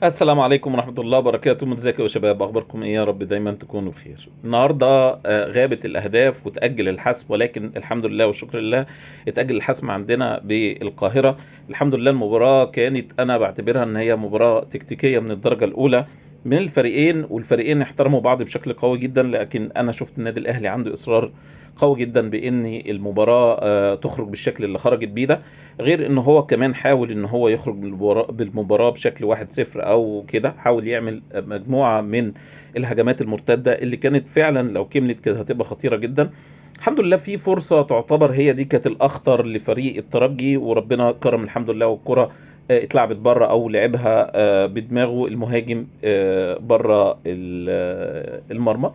السلام عليكم ورحمة الله وبركاته. ازيكم يا شباب، اخباركم ايه؟ يا رب دايما تكونوا بخير. النهارده غابت الاهداف وتأجل الحسم، ولكن الحمد لله والشكر لله اتأجل الحسم عندنا بالقاهرة. الحمد لله المباراة كانت انا بعتبرها ان هي مباراة تكتيكية من الدرجة الاولى من الفريقين، والفريقين احترموا بعض بشكل قوي جدا، لكن انا شفت النادي الاهلي عنده اصرار قوي جدا بان المباراة تخرج بالشكل اللي خرجت بيه ده. غير ان هو كمان حاول ان هو يخرج من بالمباراة بشكل 1-0 او كده، حاول يعمل مجموعة من الهجمات المرتدة اللي كانت فعلا لو كملت كده هتبقى خطيرة جدا. الحمد لله في فرصة تعتبر هي دي كانت الاخطر لفريق الترجي، وربنا كرم الحمد لله، والكرة اتلعبت بره او لعبها بدماغه المهاجم بره المرمى.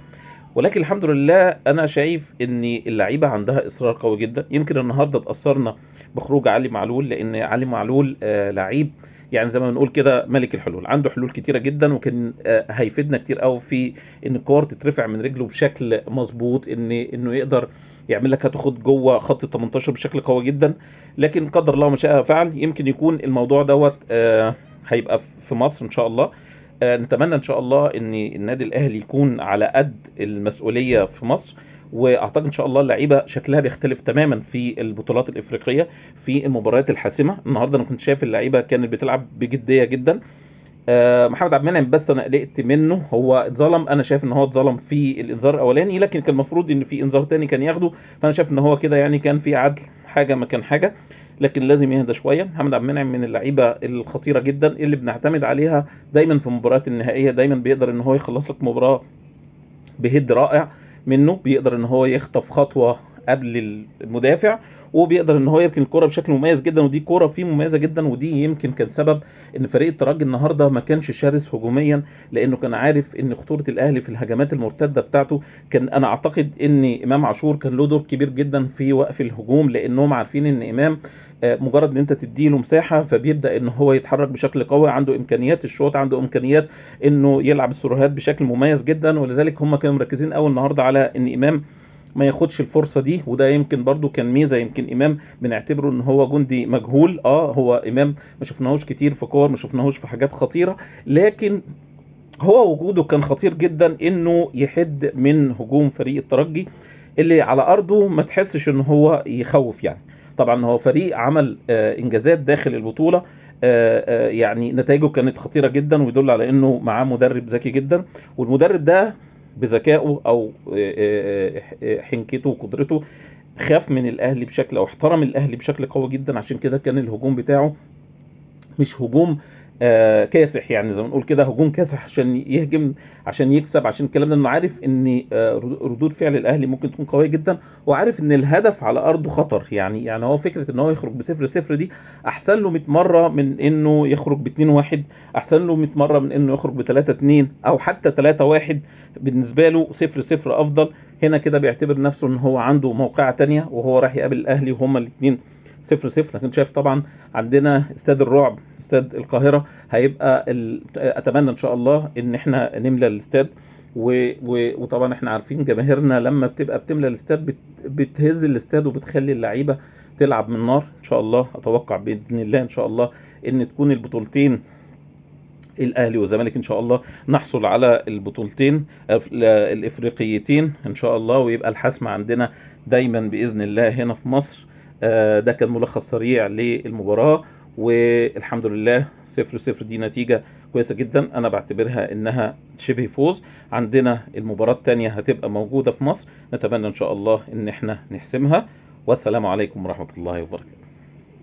ولكن الحمد لله انا شايف ان اللعيبه عندها اصرار قوي جدا. يمكن النهارده اتاثرنا بخروج علي معلول، لان علي معلول لعيب يعني زي ما بنقول كده ملك الحلول، عنده حلول كتيره جدا، وكان هيفيدنا كتير قوي في ان الكور تترفع من رجله بشكل مظبوط، انه يقدر يعمل لك هتاخد جوه خط ال 18 بشكل قوي جدا. لكن قدر الله ما شاء فعل. يمكن يكون الموضوع دوت هيبقى في مصر ان شاء الله. نتمنى ان شاء الله ان النادي الاهلي يكون على قد المسؤوليه في مصر، واعتقد ان شاء الله اللعيبه شكلها بيختلف تماما في البطولات الافريقيه في المباريات الحاسمه. النهارده انا كنت شايف اللعيبه كانت بتلعب بجديه جدا. محمد عبد المنعم بس انا قلقت منه، هو اتظلم، انا شايف ان هو اتظلم في الانذار الاولاني، لكن كان المفروض ان في انذار تاني كان ياخده، فانا شايف ان هو كده يعني كان في عدل، حاجه مكان حاجه. لكن لازم يهدى شويه. محمد عبد المنعم من اللعيبه الخطيره جدا اللي بنعتمد عليها دايما في المباريات النهائيه، دايما بيقدر ان هو يخلص لك مباراه بهيد رائع منه، بيقدر ان هو يخطف خطوه قبل المدافع، وبيقدر ان هو يركن الكرة بشكل مميز جدا، ودي كرة فيه مميزة جدا، ودي يمكن كان سبب ان فريق الترجي النهارده ما كانش شرس هجوميا، لانه كان عارف ان خطورة الاهلي في الهجمات المرتدة بتاعته. كان انا اعتقد ان امام عاشور كان له دور كبير جدا في وقف الهجوم، لانهم عارفين ان امام مجرد ان انت تديله مساحة فبيبدأ ان هو يتحرك بشكل قوي، عنده امكانيات الشوط، عنده امكانيات انه يلعب السيروهات بشكل مميز جدا، ولذلك هم كانوا مركزين قوي النهارده على ان امام ما ياخدش الفرصه دي. وده يمكن برضو كان ميزه، يمكن امام بنعتبره ان هو جندي مجهول. هو امام ما شفناهوش كتير في كور، ما شفناهوش في حاجات خطيره، لكن هو وجوده كان خطير جدا انه يحد من هجوم فريق الترجي اللي على ارضه ما تحسش ان هو يخوف يعني. طبعا هو فريق عمل انجازات داخل البطوله، يعني نتائجه كانت خطيره جدا، ويدل على انه معاه مدرب ذكي جدا، والمدرب ده بذكائه او حنكته وقدرته خاف من الاهلي بشكل او احترم الاهلي بشكل قوي جدا. عشان كده كان الهجوم بتاعه مش هجوم كاسح، يعني زي ما نقول كده هجوم كاسح عشان يهجم عشان يكسب، عشان الكلام ده انه عارف ان ردود فعل الاهلي ممكن تكون قويه جدا، وعارف ان الهدف على ارضه خطر. يعني هو فكره ان هو يخرج ب0-0 دي احسن له 100 مره من انه يخرج ب2-1، احسن له 100 مره من انه يخرج ب3-2 او حتى 3-1. بالنسبه له 0-0 افضل. هنا كده بيعتبر نفسه ان هو عنده موقعه تانية وهو راح يقابل الاهلي وهما الاثنين 0-0. لكن شايف طبعا عندنا استاد الرعب، استاد القاهرة، هيبقى اتمنى ان شاء الله ان احنا نملى الاستاد. وطبعا احنا عارفين جماهيرنا لما بتبقى بتملى الاستاد بتهز الاستاد وبتخلي اللعيبة تلعب من نار. ان شاء الله اتوقع باذن الله ان شاء الله ان تكون البطولتين الاهلي والزمالك ان شاء الله نحصل على البطولتين الافريقيتين ان شاء الله، ويبقى الحسم عندنا دايما باذن الله هنا في مصر. ده كان ملخص سريع للمباراة، والحمد لله 0-0 دي نتيجة كويسة جدا، انا بعتبرها انها شبه فوز. عندنا المباراة التانية هتبقى موجودة في مصر، نتمنى ان شاء الله ان احنا نحسمها. والسلام عليكم ورحمة الله وبركاته.